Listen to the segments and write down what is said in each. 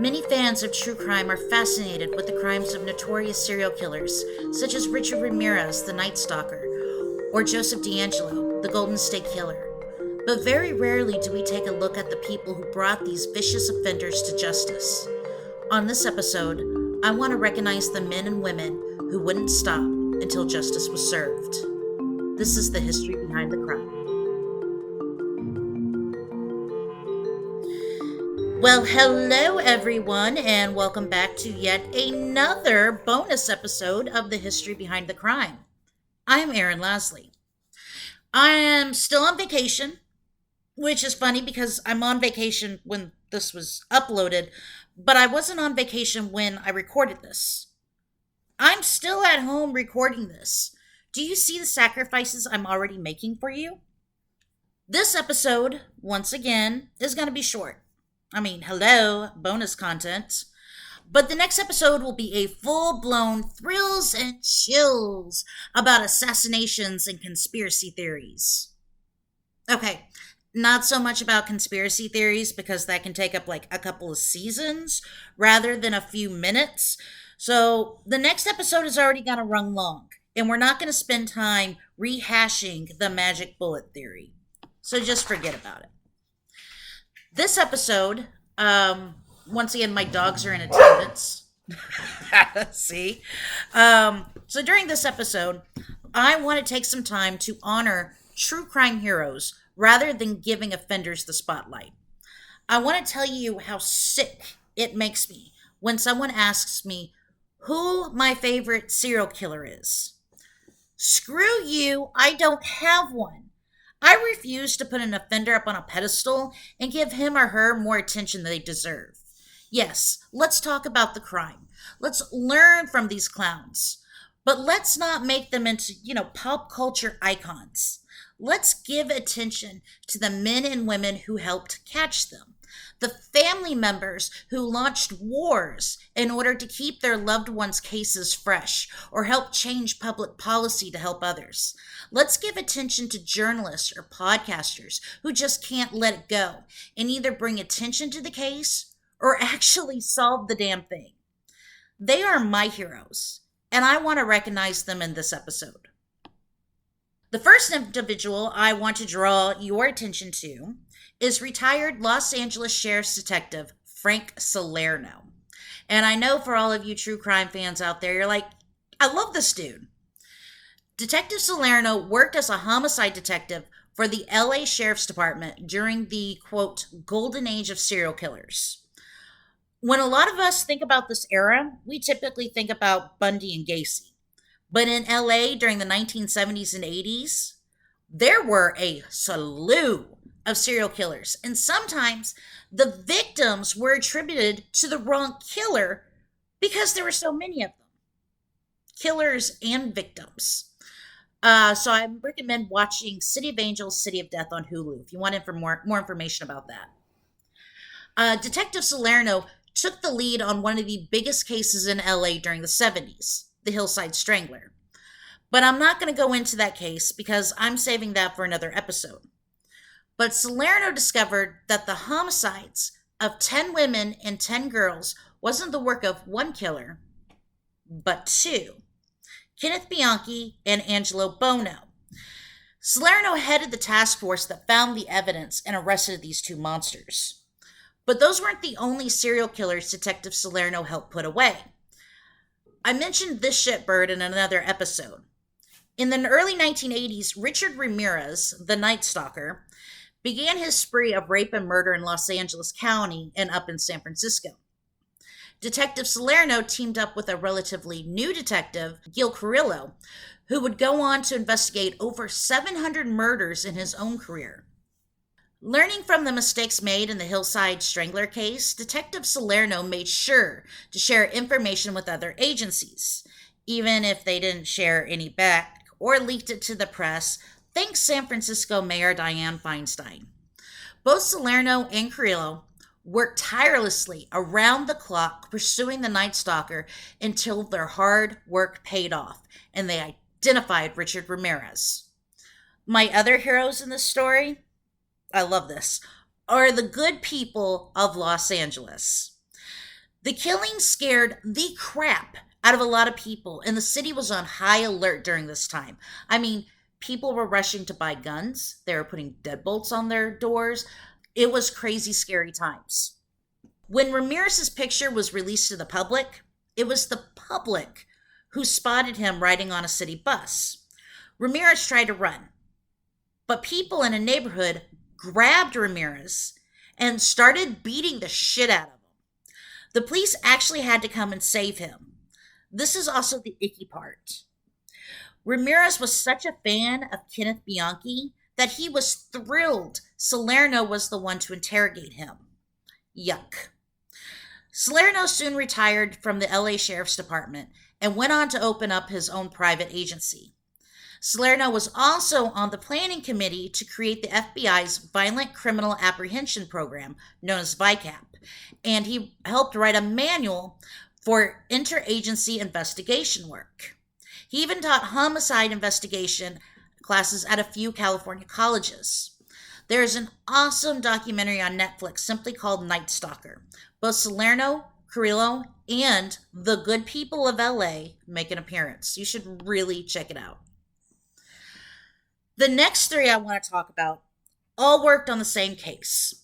Many fans of true crime are fascinated with the crimes of notorious serial killers, such as Richard Ramirez, the Night Stalker, or Joseph D'Angelo, the Golden State Killer. But very rarely do we take a look at the people who brought these vicious offenders to justice. On this episode, I want to recognize the men and women who wouldn't stop until justice was served. This is the history behind the crime. Well, hello everyone, and welcome back to yet another bonus episode of the history behind the crime. I'm Erin Lasley. I am still on vacation, which is funny because I'm on vacation when this was uploaded, but I wasn't on vacation when I recorded this. I'm still at home recording this. Do you see the sacrifices I'm already making for you? This episode, once again, is going to be short. Hello, bonus content. But the next episode will be a full-blown thrills and chills about assassinations and conspiracy theories. Okay, not so much about conspiracy theories because that can take up like a couple of seasons rather than a few minutes. So the next episode is already going to run long, and we're not going to spend time rehashing the magic bullet theory. So just forget about it. This episode, once again, my dogs are in attendance. See? So during this episode, I want to take some time to honor true crime heroes rather than giving offenders the spotlight. I want to tell you how sick it makes me when someone asks me who my favorite serial killer is. Screw you, I don't have one. I refuse to put an offender up on a pedestal and give him or her more attention than they deserve. Yes, let's talk about the crime. Let's learn from these clowns. But let's not make them into, pop culture icons. Let's give attention to the men and women who helped catch them. The family members who launched wars in order to keep their loved ones' cases fresh or help change public policy to help others. Let's give attention to journalists or podcasters who just can't let it go and either bring attention to the case or actually solve the damn thing. They are my heroes, and I want to recognize them in this episode. The first individual I want to draw your attention to is retired Los Angeles Sheriff's Detective Frank Salerno. And I know for all of you true crime fans out there, you're like, I love this dude. Detective Salerno worked as a homicide detective for the LA Sheriff's Department during the, quote, golden age of serial killers. When a lot of us think about this era, we typically think about Bundy and Gacy. But in LA during the 1970s and 80s, there were a slew of serial killers. And sometimes the victims were attributed to the wrong killer because there were so many of them. Killers and victims. So I recommend watching City of Angels, City of Death on Hulu if you want more information about that. Detective Salerno took the lead on one of the biggest cases in LA during the 70s, the Hillside Strangler. But I'm not going to go into that case because I'm saving that for another episode. But Salerno discovered that the homicides of 10 women and 10 girls wasn't the work of one killer, but two. Kenneth Bianchi and Angelo Bono. Salerno headed the task force that found the evidence and arrested these two monsters. But those weren't the only serial killers Detective Salerno helped put away. I mentioned this shitbird in another episode. In the early 1980s, Richard Ramirez, the Night Stalker, began his spree of rape and murder in Los Angeles County and up in San Francisco. Detective Salerno teamed up with a relatively new detective, Gil Carrillo, who would go on to investigate over 700 murders in his own career. Learning from the mistakes made in the Hillside Strangler case, Detective Salerno made sure to share information with other agencies, even if they didn't share any back or leaked it to the press, thanks San Francisco Mayor Dianne Feinstein. Both Salerno and Carrillo worked tirelessly around the clock pursuing the Night Stalker until their hard work paid off and they identified Richard Ramirez. My other heroes in this story, I love this, are the good people of Los Angeles. The killing scared the crap out of a lot of people, and the city was on high alert during this time. I mean, people were rushing to buy guns, they were putting deadbolts on their doors. It was crazy, scary times. When Ramirez's picture was released to the public, it was the public who spotted him riding on a city bus. Ramirez tried to run, but people in a neighborhood grabbed Ramirez and started beating the shit out of him. The police actually had to come and save him. This is also the icky part. Ramirez was such a fan of Kenneth Bianchi that he was thrilled Salerno was the one to interrogate him. Yuck. Salerno soon retired from the LA Sheriff's Department and went on to open up his own private agency. Salerno was also on the planning committee to create the FBI's Violent Criminal Apprehension Program, known as VICAP, and he helped write a manual for interagency investigation work. He even taught homicide investigation classes at a few California colleges. There is an awesome documentary on Netflix simply called Night Stalker. Both Salerno, Carrillo, and the good people of LA make an appearance. You should really check it out. The next three I want to talk about all worked on the same case.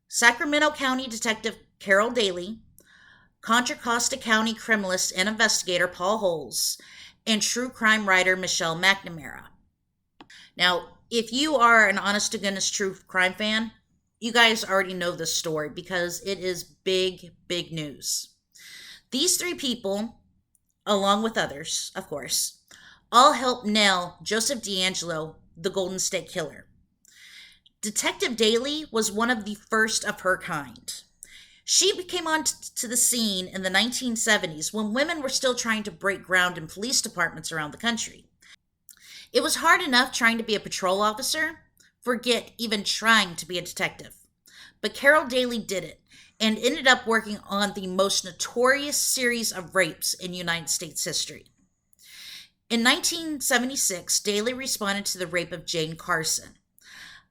Sacramento County Detective Carol Daly, Contra Costa County criminalist and investigator Paul Holes, and true crime writer Michelle McNamara. Now, if you are an honest to goodness true crime fan, you guys already know this story because it is big, big news. These three people, along with others, of course, all helped nail Joseph D'Angelo, the Golden State Killer. Detective Daly was one of the first of her kind. She came onto the scene in the 1970s when women were still trying to break ground in police departments around the country. It was hard enough trying to be a patrol officer, forget even trying to be a detective. But Carol Daly did it and ended up working on the most notorious series of rapes in United States history. In 1976, Daly responded to the rape of Jane Carson.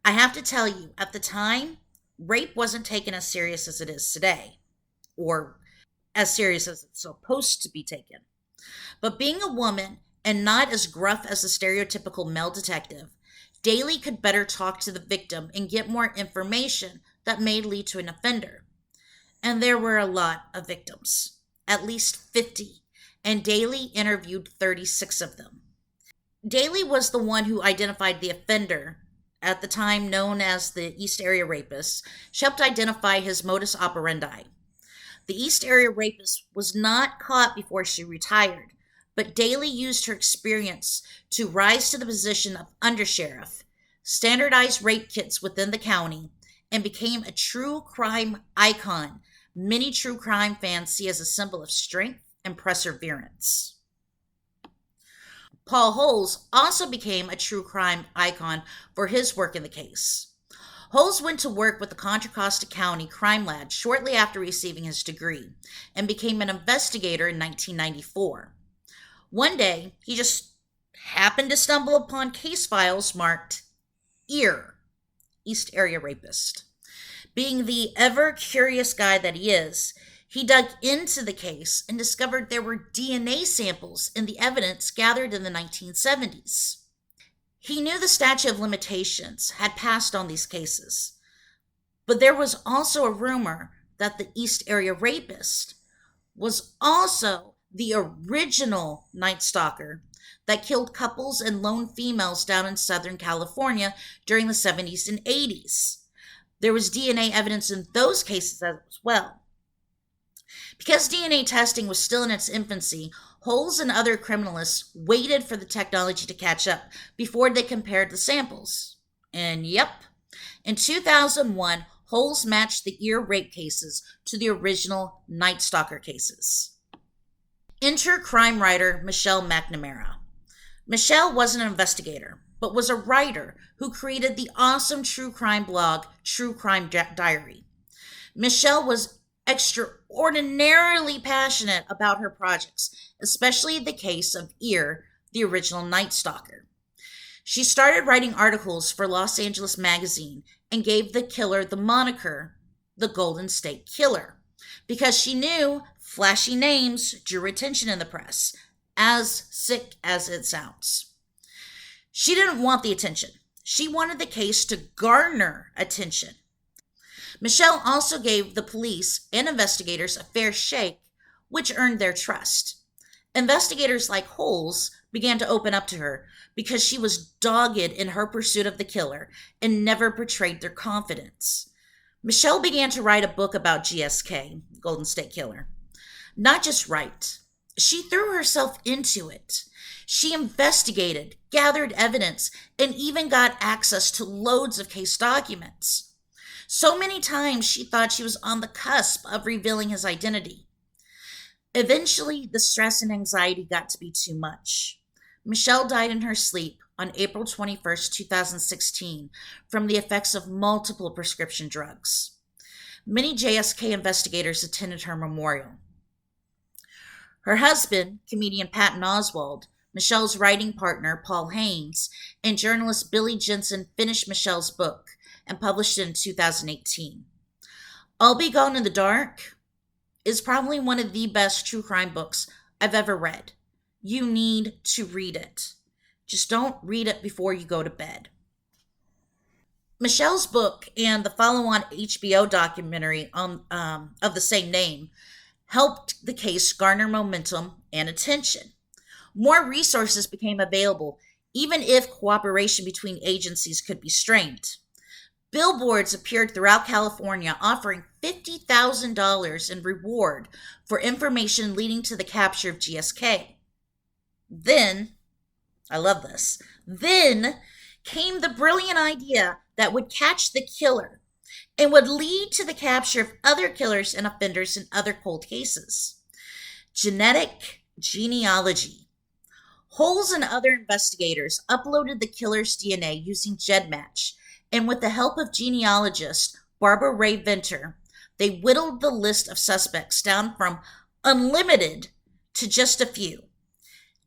I have to tell you, at the time, rape wasn't taken as serious as it is today, or as serious as it's supposed to be taken. But being a woman and not as gruff as the stereotypical male detective, Daly could better talk to the victim and get more information that may lead to an offender. And there were a lot of victims, at least 50, and Daly interviewed 36 of them. Daly was the one who identified the offender, at the time known as the East Area Rapist. She helped identify his modus operandi. The East Area Rapist was not caught before she retired, but Daly used her experience to rise to the position of undersheriff, standardized rape kits within the county, and became a true crime icon many true crime fans see as a symbol of strength and perseverance. Paul Holes also became a true crime icon for his work in the case. Holes went to work with the Contra Costa County Crime Lab shortly after receiving his degree and became an investigator in 1994. One day, he just happened to stumble upon case files marked EAR, East Area Rapist. Being the ever-curious guy that he is, he dug into the case and discovered there were DNA samples in the evidence gathered in the 1970s. He knew the statute of limitations had passed on these cases, but there was also a rumor that the East Area Rapist was also the original Night Stalker that killed couples and lone females down in Southern California during the 70s and 80s. There was DNA evidence in those cases as well. Because DNA testing was still in its infancy, Holes and other criminalists waited for the technology to catch up before they compared the samples. And yep, in 2001, Holes matched the ear rape cases to the original Night Stalker cases. Enter crime writer Michelle McNamara. Michelle wasn't an investigator, but was a writer who created the awesome true crime blog, True Crime Diary. Michelle was extraordinarily passionate about her projects, especially the case of Ear, the original Night Stalker. She started writing articles for Los Angeles Magazine and gave the killer the moniker, the Golden State Killer, because she knew flashy names drew attention in the press, as sick as it sounds. She didn't want the attention. She wanted the case to garner attention. Michelle also gave the police and investigators a fair shake, which earned their trust. Investigators like Holes began to open up to her because she was dogged in her pursuit of the killer and never betrayed their confidence. Michelle began to write a book about GSK, Golden State Killer. Not just write, she threw herself into it. She investigated, gathered evidence, and even got access to loads of case documents. So many times she thought she was on the cusp of revealing his identity. Eventually, the stress and anxiety got to be too much. Michelle died in her sleep on April 21st, 2016, from the effects of multiple prescription drugs. Many JSK investigators attended her memorial. Her husband, comedian Patton Oswalt, Michelle's writing partner Paul Haynes, and journalist Billy Jensen finished Michelle's book and published it in 2018. I'll Be Gone in the Dark is probably one of the best true crime books I've ever read. You need to read it. Just don't read it before you go to bed. Michelle's book and the follow-on HBO documentary of the same name helped the case garner momentum and attention. More resources became available, even if cooperation between agencies could be strained. Billboards appeared throughout California offering $50,000 in reward for information leading to the capture of GSK. Then, I love this, then came the brilliant idea that would catch the killer and would lead to the capture of other killers and offenders in other cold cases. Genetic genealogy. Holes and other investigators uploaded the killer's DNA using GEDmatch, and with the help of genealogist Barbara Ray Venter, they whittled the list of suspects down from unlimited to just a few.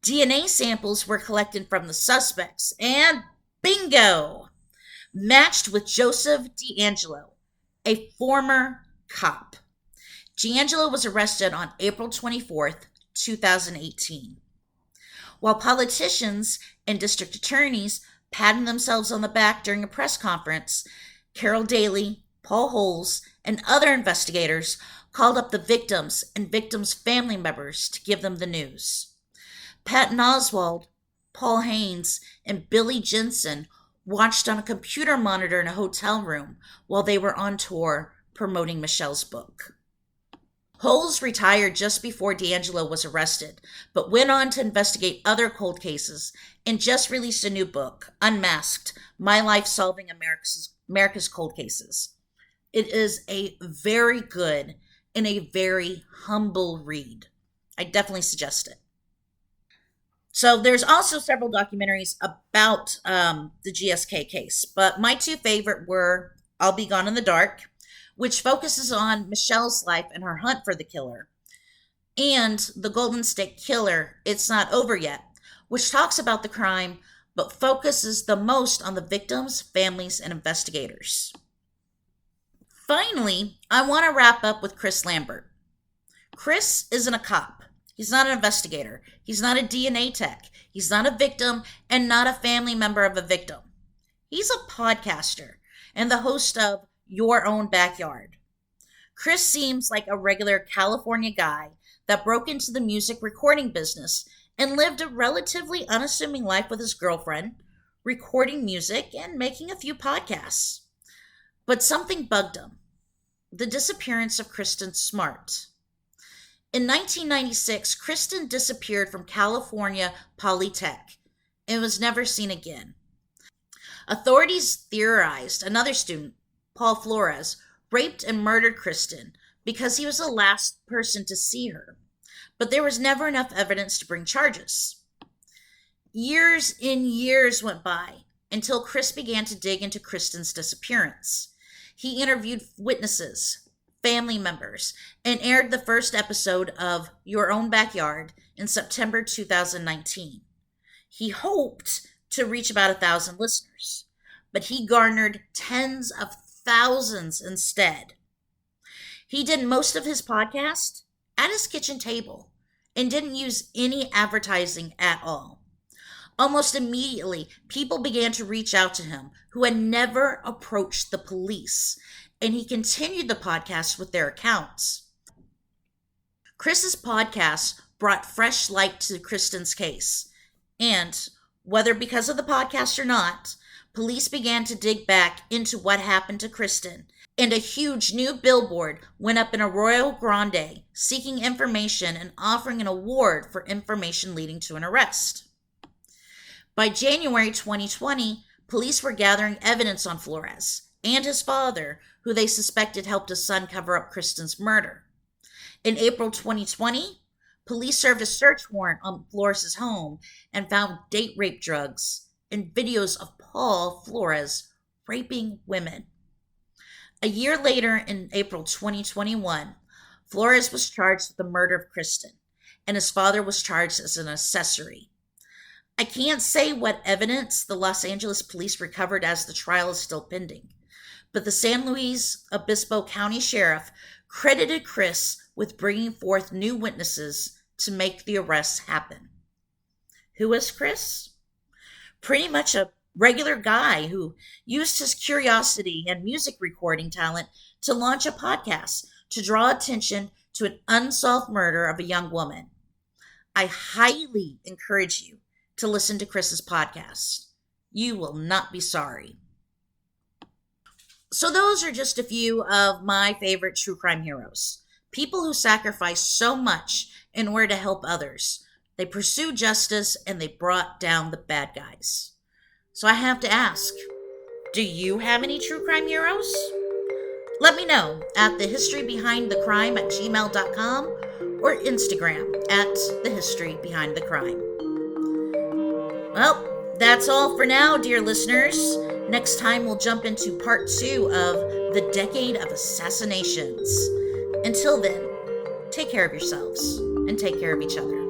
DNA samples were collected from the suspects, and bingo! Matched with Joseph D'Angelo, a former cop. D'Angelo was arrested on April 24th, 2018. While politicians and district attorneys patting themselves on the back during a press conference, Carol Daly, Paul Holes, and other investigators called up the victims and victims' family members to give them the news. Patton Oswalt, Paul Haynes, and Billy Jensen watched on a computer monitor in a hotel room while they were on tour promoting Michelle's book. Holes retired just before D'Angelo was arrested, but went on to investigate other cold cases and just released a new book, Unmasked: My Life Solving America's Cold Cases. It is a very good and a very humble read. I definitely suggest it. So there's also several documentaries about the GSK case, but my two favorite were I'll Be Gone in the Dark, which focuses on Michelle's life and her hunt for the killer, and The Golden State Killer, It's Not Over Yet, which talks about the crime but focuses the most on the victims, families, and investigators. Finally, I want to wrap up with Chris Lambert. Chris isn't a cop. He's not an investigator. He's not a DNA tech. He's not a victim and not a family member of a victim. He's a podcaster and the host of Your Own Backyard. Chris seems like a regular California guy that broke into the music recording business and lived a relatively unassuming life with his girlfriend, recording music and making a few podcasts. But something bugged him: the disappearance of Kristen Smart. In 1996, Kristen disappeared from California Polytech and was never seen again. Authorities theorized another student, Paul Flores, raped and murdered Kristen because he was the last person to see her, but there was never enough evidence to bring charges. Years and years went by until Chris began to dig into Kristen's disappearance. He interviewed witnesses, family members, and aired the first episode of Your Own Backyard in September 2019. He hoped to reach about 1,000 listeners, but he garnered tens of thousands instead. He did most of his podcast at his kitchen table and didn't use any advertising at all. Almost immediately, people began to reach out to him who had never approached the police, and he continued the podcast with their accounts. Chris's podcast brought fresh light to Kristen's case, and whether because of the podcast or not, police began to dig back into what happened to Kristen, and a huge new billboard went up in Arroyo Grande seeking information and offering an award for information leading to an arrest. By January 2020, police were gathering evidence on Flores and his father, who they suspected helped his son cover up Kristen's murder. In April 2020, police served a search warrant on Flores' home and found date rape drugs and videos of Paul Flores raping women. A year later, in April 2021, Flores was charged with the murder of Kristen, and his father was charged as an accessory. I can't say what evidence the Los Angeles police recovered as the trial is still pending, but the San Luis Obispo County Sheriff credited Chris with bringing forth new witnesses to make the arrests happen. Who is Chris? Pretty much a regular guy who used his curiosity and music recording talent to launch a podcast to draw attention to an unsolved murder of a young woman. I highly encourage you to listen to Chris's podcast. You will not be sorry. So those are just a few of my favorite true crime heroes. People who sacrifice so much in order to help others. They pursued justice and they brought down the bad guys. So I have to ask, do you have any true crime heroes? Let me know at thehistorybehindthecrime@gmail.com or Instagram at thehistorybehindthecrime. Well, that's all for now, dear listeners. Next time we'll jump into part 2 of the Decade of Assassinations. Until then, take care of yourselves and take care of each other.